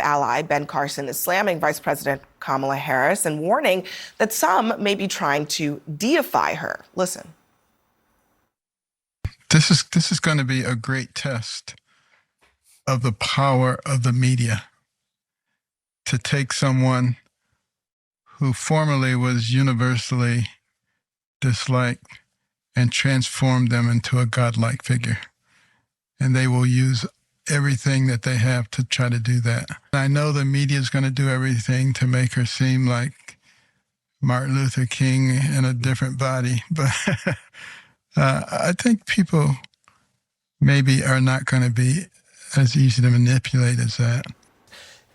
ally, Ben Carson, is slamming Vice President Kamala Harris and warning that some may be trying to deify her. Listen. This is going to be a great test of the power of the media to take someone who formerly was universally disliked and transform them into a godlike figure. And they will use everything that they have to try to do that. I know the media is going to do everything to make her seem like Martin Luther King in a different body, but I think people maybe are not going to be as easy to manipulate as that.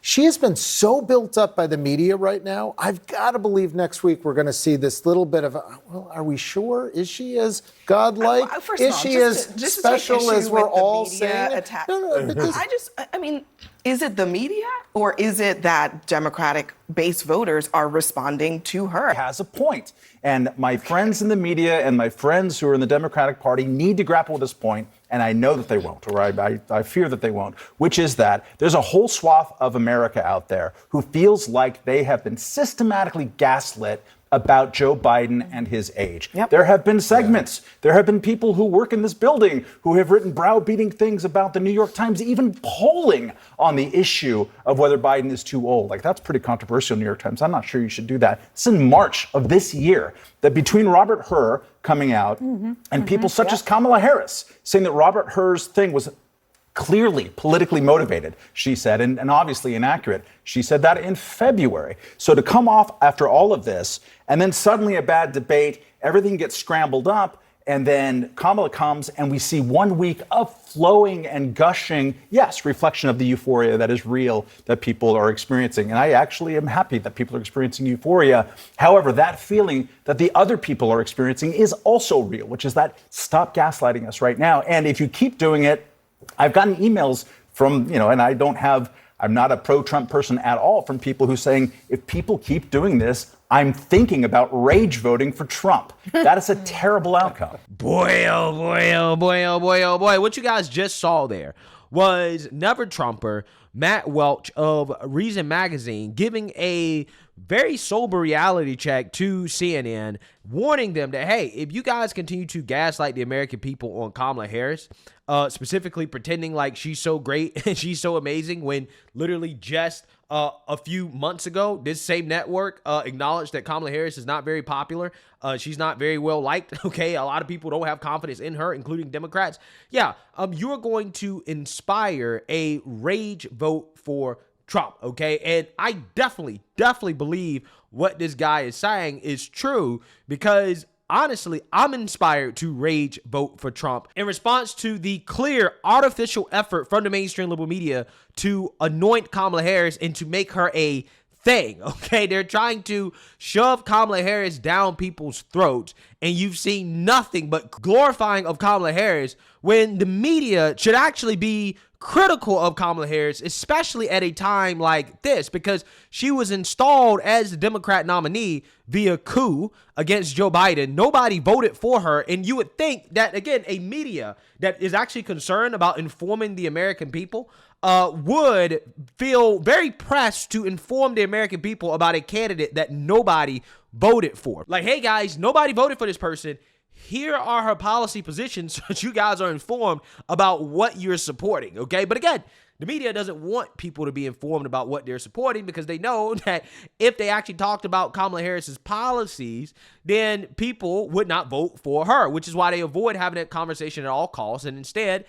She has been so built up by the media right now. I've got to believe next week we're going to see this little bit of, well, are we sure? Is she as godlike? Is she as special as we're all saying? No, because I mean, is it the media or is it that Democratic base voters are responding to her? Has a point. And my friends in the media and my friends who are in the Democratic Party need to grapple with this point, and I know that they won't, or I fear that they won't, which is that there's a whole swath of America out there who feels like they have been systematically gaslit about Joe Biden and his age. Yep. There have been segments. There have been people who work in this building who have written browbeating things about the New York Times, even polling on the issue of whether Biden is too old. Like, that's pretty controversial, New York Times. I'm not sure you should do that. It's in March of this year that between Robert Hur coming out and people such as Kamala Harris saying that Robert Hur's thing was clearly politically motivated, she said, and obviously inaccurate. She said that in February. So to come off after all of this, and then suddenly a bad debate, everything gets scrambled up, and then Kamala comes, and we see 1 week of flowing and gushing, yes, reflection of the euphoria that is real that people are experiencing. And I actually am happy that people are experiencing euphoria. However, that feeling that the other people are experiencing is also real, which is that stop gaslighting us right now. And if you keep doing it, I've gotten emails from, and I'm not a pro-Trump person at all, from people who saying, if people keep doing this, I'm thinking about rage voting for Trump. That is a terrible outcome. Boy, oh boy, oh boy, oh boy, oh boy. What you guys just saw there was Never Trumper Matt Welch of Reason Magazine giving a very sober reality check to CNN, warning them that, hey, if you guys continue to gaslight the American people on Kamala Harris, specifically pretending like she's so great and she's so amazing, when literally just a few months ago, this same network acknowledged that Kamala Harris is not very popular. She's not very well liked. Okay, a lot of people don't have confidence in her, including Democrats. Yeah, you're going to inspire a rage vote for Trump, okay? And I definitely believe what this guy is saying is true, because honestly, I'm inspired to rage vote for Trump in response to the clear artificial effort from the mainstream liberal media to anoint Kamala Harris and to make her a thing, okay? They're trying to shove Kamala Harris down people's throats, and you've seen nothing but glorifying of Kamala Harris when the media should actually be critical of Kamala Harris, especially at a time like this, because she was installed as the Democrat nominee via coup against Joe Biden. Nobody voted for her, and you would think that, again, a media that is actually concerned about informing the American people would feel very pressed to inform the American people about a candidate that nobody voted for. Like, hey guys, nobody voted for this person. Here are her policy positions so that you guys are informed about what you're supporting, okay? But again, the media doesn't want people to be informed about what they're supporting, because they know that if they actually talked about Kamala Harris's policies, then people would not vote for her, which is why they avoid having that conversation at all costs. And instead,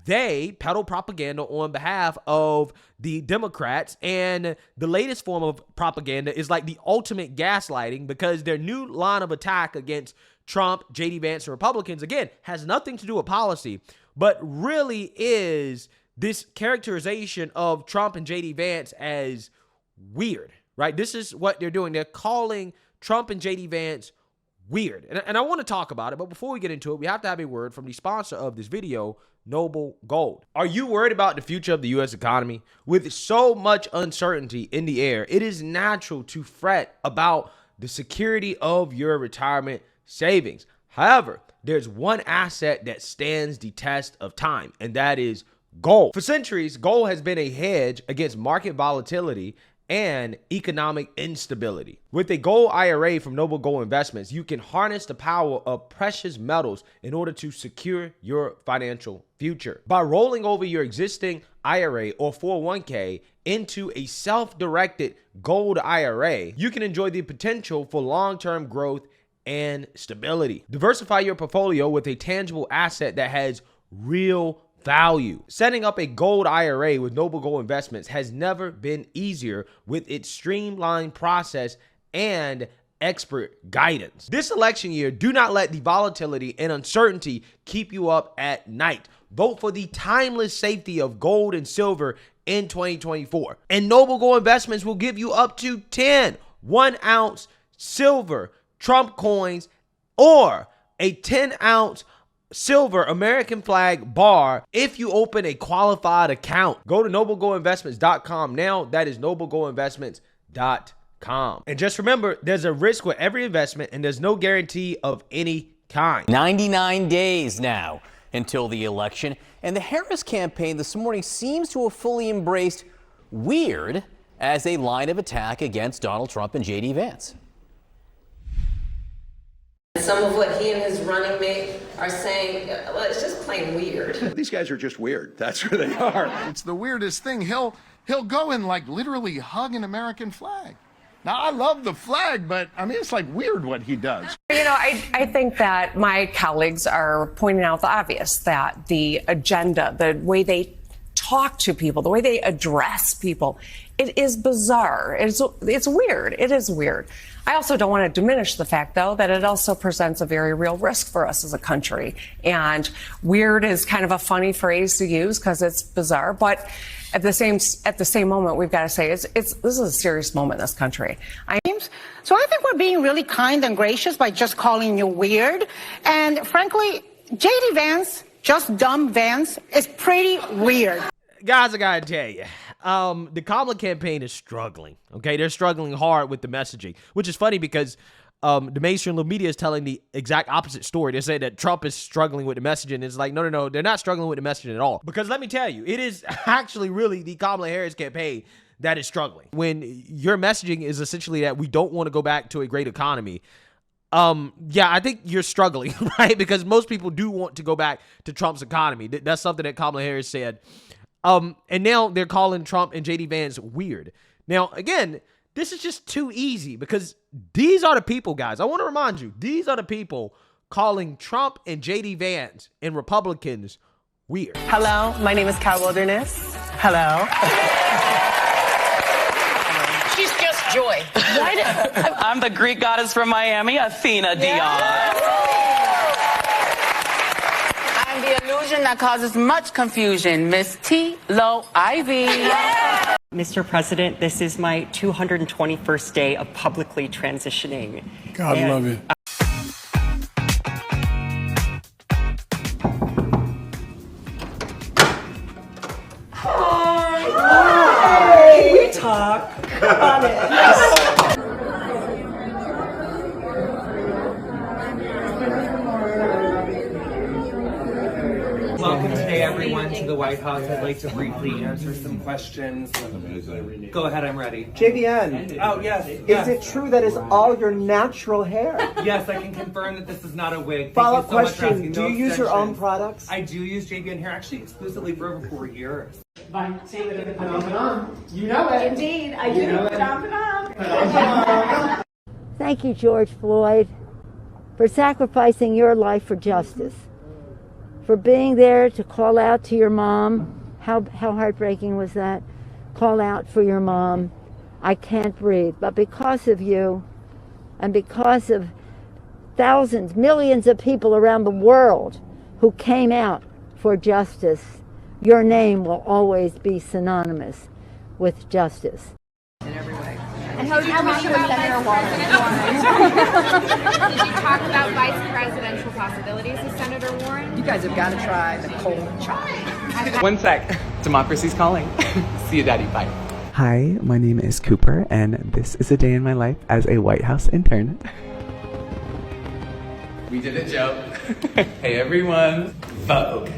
they peddle propaganda on behalf of the Democrats. And the latest form of propaganda is like the ultimate gaslighting, because their new line of attack against Trump, J.D. Vance, and Republicans, again, has nothing to do with policy, but really is this characterization of Trump and J.D. Vance as weird, right? This is what they're doing. They're calling Trump and J.D. Vance weird. And I want to talk about it, but before we get into it, we have to have a word from the sponsor of this video, Noble Gold. Are you worried about the future of the U.S. economy? With so much uncertainty in the air, it is natural to fret about the security of your retirement savings. However, there's one asset that stands the test of time, and that is gold. For centuries, gold has been a hedge against market volatility and economic instability. With a gold IRA from Noble Gold Investments, you can harness the power of precious metals in order to secure your financial future. By rolling over your existing IRA or 401k into a self-directed gold IRA, you can enjoy the potential for long-term growth and stability. Diversify your portfolio with a tangible asset that has real value. Setting up a gold IRA with Noble Gold Investments has never been easier with its streamlined process and expert guidance. This election year, do not let the volatility and uncertainty keep you up at night. Vote for the timeless safety of gold and silver in 2024. And Noble Gold Investments will give you up to 10 1-ounce silver Trump coins or a 10-ounce silver American flag bar if you open a qualified account. Go to noblegoldinvestments.com now. That is noblegoldinvestments.com. And just remember, there's a risk with every investment and there's no guarantee of any kind. 99 days now until the election, and the Harris campaign this morning seems to have fully embraced weird as a line of attack against Donald Trump and J.D. Vance. Some of what he and his running mate are saying, well, it's just plain weird. These guys are just weird. That's who they are. It's the weirdest thing. He'll go and like literally hug an American flag. Now, I love the flag, but I mean, it's like weird what he does. You know, I think that my colleagues are pointing out the obvious, that the agenda, the way they talk to people, the way they address people, it is bizarre. It's weird. It is weird. I also don't want to diminish the fact, though, that it also presents a very real risk for us as a country. And weird is kind of a funny phrase to use because it's bizarre, but at the same moment, we've got to say this is a serious moment in this country. So I think we're being really kind and gracious by just calling you weird. And frankly, J.D. Vance, just dumb Vance, is pretty weird. Guys, I gotta tell you, the Kamala campaign is struggling. Okay, they're struggling hard with the messaging, which is funny because the mainstream media is telling the exact opposite story. They say that Trump is struggling with the messaging. It's like, no, they're not struggling with the messaging at all. Because let me tell you, it is actually really the Kamala Harris campaign that is struggling. When your messaging is essentially that we don't want to go back to a great economy, yeah, I think you're struggling, right? Because most people do want to go back to Trump's economy. That's something that Kamala Harris said. And now they're calling Trump and J.D. Vance weird. Now, again, this is just too easy because these are the people, guys. I want to remind you, these are the people calling Trump and J.D. Vance and Republicans weird. Hello, my name is Cal Wilderness. Hello. She's just joy. I'm the Greek goddess from Miami, Athena Dion. I'm the illusion that causes much confusion, Miss T. Lo Ivy. Mr. President, this is my 221st day of publicly transitioning. God love you. Hi. We talk on it. Welcome today, everyone, to the White House. I'd like to briefly answer some questions. Go ahead, I'm ready. JVN. Oh, yes. Is it true that is all your natural hair? Yes, I can confirm that this is not a wig. Follow-up Thank you so much for question. asking. Do No you use your own extensions. products? I do use JVN hair, actually exclusively for over 4 years. By saying it in the phenomenon. You know it. Indeed, I do. Phenomenon. Thank you, George Floyd, for sacrificing your life for justice, for being there to call out to your mom. How heartbreaking was that? Call out for your mom. I can't breathe. But because of you and because of thousands, millions of people around the world who came out for justice, your name will always be synonymous with justice. And how did you talk about Senator Warren? Did you talk about vice presidential possibilities with Senator Warren? You guys have got to try the cold chai. 1 sec. Democracy's calling. See you, Daddy. Bye. Hi, my name is Cooper, and this is a day in my life as a White House intern. We did it, Joe. Hey, everyone. Vogue.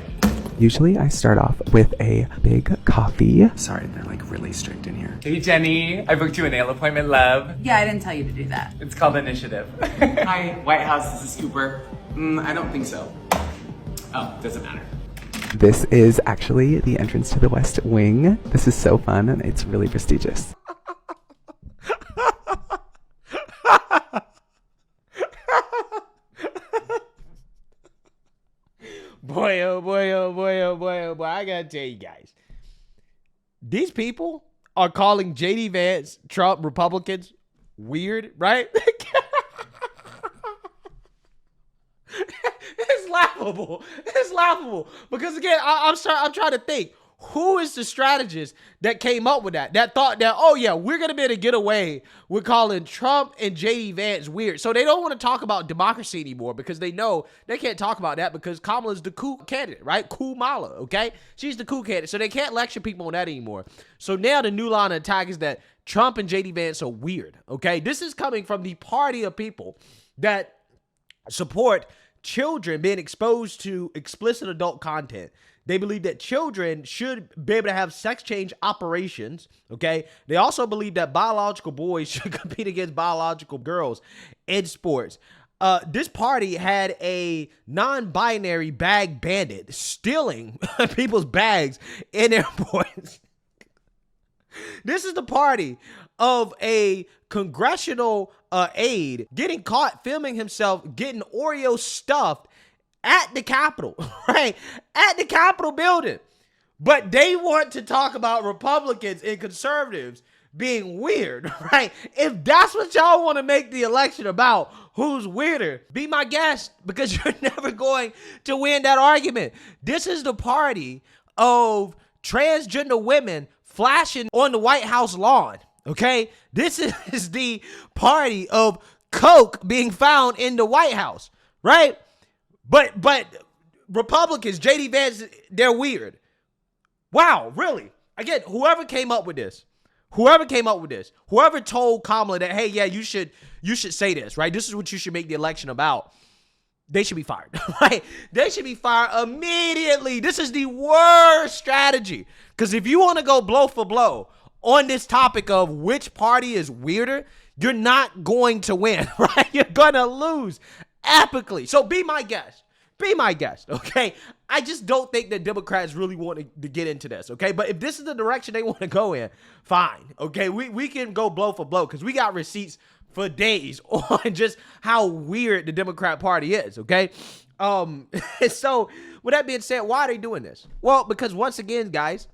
Usually I start off with a big coffee. Sorry, they're like really strict in here. Hey Jenny, I booked you a nail appointment, love. Yeah, I didn't tell you to do that. It's called Initiative. Hi, White House, this is Cooper. I don't think so. Oh, doesn't matter. This is actually the entrance to the West Wing. This is so fun and it's really prestigious. Boy, oh boy, oh boy, oh boy, oh boy. I gotta tell you guys. These people are calling JD Vance, Trump, Republicans weird, right? It's laughable. It's laughable. Because again, I'm trying to think. Who is the strategist that came up with that? That thought that, oh yeah, we're going to be able to get away with calling Trump and JD Vance weird. So they don't want to talk about democracy anymore because they know they can't talk about that because Kamala's the cool candidate, right? Cool Mala, okay? She's the cool candidate. So they can't lecture people on that anymore. So now the new line of attack is that Trump and JD Vance are weird, okay? This is coming from the party of people that support children being exposed to explicit adult content. They believe that children should be able to have sex change operations, okay? They also believe that biological boys should compete against biological girls in sports. This party had a non-binary bag bandit stealing people's bags in airports. This is the party of a congressional aide getting caught filming himself getting Oreo stuffed at the Capitol, right? At the Capitol building. But they want to talk about Republicans and conservatives being weird, right? If that's what y'all want to make the election about, who's weirder, be my guest, because you're never going to win that argument. This is the party of transgender women flashing on the White House lawn, okay? This is the party of coke being found in the White House, right? But Republicans, JD Vance, they're weird. Wow, really? Again, whoever came up with this, whoever told Kamala that, hey, yeah, you should say this, right? This is what you should make the election about. They should be fired, right? They should be fired immediately. This is the worst strategy. Because if you want to go blow for blow on this topic of which party is weirder, you're not going to win, right? You're going to lose epically. So be my guest. Be my guest, okay? I just don't think that Democrats really want to get into this, okay? But if this is the direction they want to go in, fine, okay? We can go blow for blow because we got receipts for days on just how weird the Democrat Party is, okay? So with that being said, why are they doing this? Well, because once again, guys,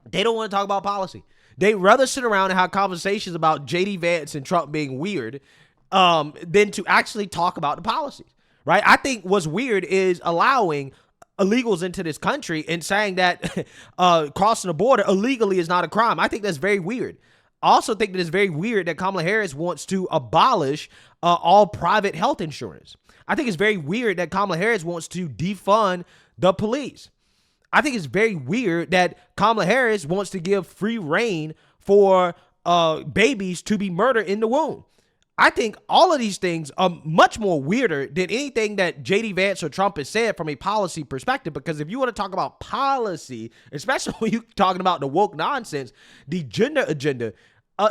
they don't want to talk about policy. They'd rather sit around and have conversations about JD Vance and Trump being weird than to actually talk about the policies, right? I think what's weird is allowing illegals into this country and saying that crossing the border illegally is not a crime. I think that's very weird. I also think that it's very weird that Kamala Harris wants to abolish all private health insurance. I think it's very weird that Kamala Harris wants to defund the police. I think it's very weird that Kamala Harris wants to give free reign for babies to be murdered in the womb. I think all of these things are much more weirder than anything that JD Vance or Trump has said from a policy perspective, because if you want to talk about policy, especially when you're talking about the woke nonsense, the gender agenda,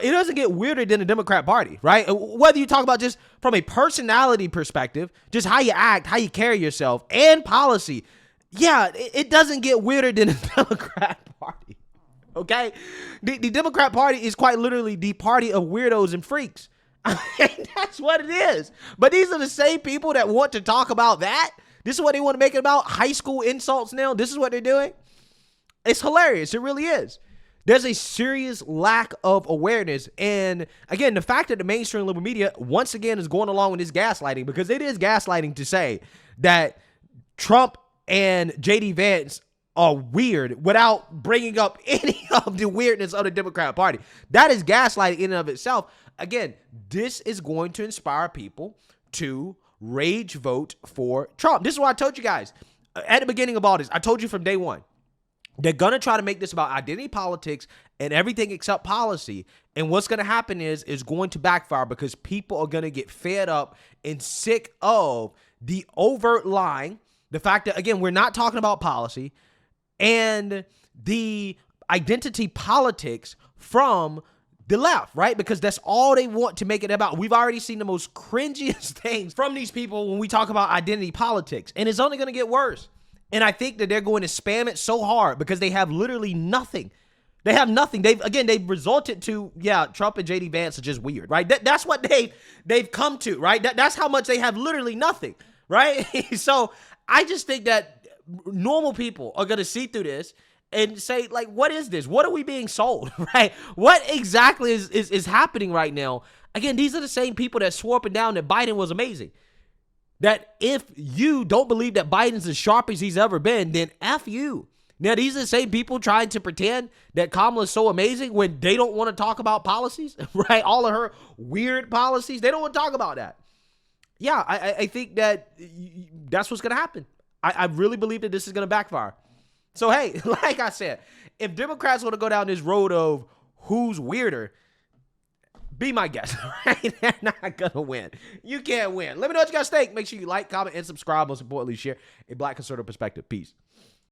it doesn't get weirder than the Democrat Party, right? Whether you talk about just from a personality perspective, just how you act, how you carry yourself, and policy, yeah, it doesn't get weirder than the Democrat Party, okay? The Democrat Party is quite literally the party of weirdos and freaks. That's what it is. But these are the same people that want to talk about that. This is what they want to make it about. High school insults now. This is what they're doing. It's hilarious. It really is. There's a serious lack of awareness. And again, the fact that the mainstream liberal media once again is going along with this gaslighting, because it is gaslighting to say that Trump and JD Vance are weird without bringing up any of the weirdness of the Democrat Party. That is gaslighting in and of itself. Again, this is going to inspire people to rage vote for Trump. This is what I told you guys at the beginning of all this. I told you from day one, they're going to try to make this about identity politics and everything except policy. And what's going to happen is going to backfire, because people are going to get fed up and sick of the overt lying. The fact that, again, we're not talking about policy. and the identity politics from the left, right? Because that's all they want to make it about. We've already seen the most cringiest things from these people when we talk about identity politics, and it's only going to get worse. And I think that they're going to spam it so hard because they have literally nothing. They have nothing. They've resulted to, Trump and JD Vance are just weird, right? That's what they've come to, right? That's how much they have literally nothing, right? So I just think that normal people are going to see through this and say, like, what is this? What are we being sold, right? What exactly is happening right now? Again, these are the same people that swore up and down that Biden was amazing. That if you don't believe that Biden's as sharp as he's ever been, then F you. Now, these are the same people trying to pretend that Kamala's so amazing when they don't want to talk about policies, right? All of her weird policies, they don't want to talk about that. Yeah, I think that that's what's going to happen. I really believe that this is going to backfire. So, hey, like I said, if Democrats want to go down this road of who's weirder, be my guest, right? They're not going to win. You can't win. Let me know what you guys think. Make sure you like, comment, and subscribe. Most importantly, share a Black conservative perspective. Peace.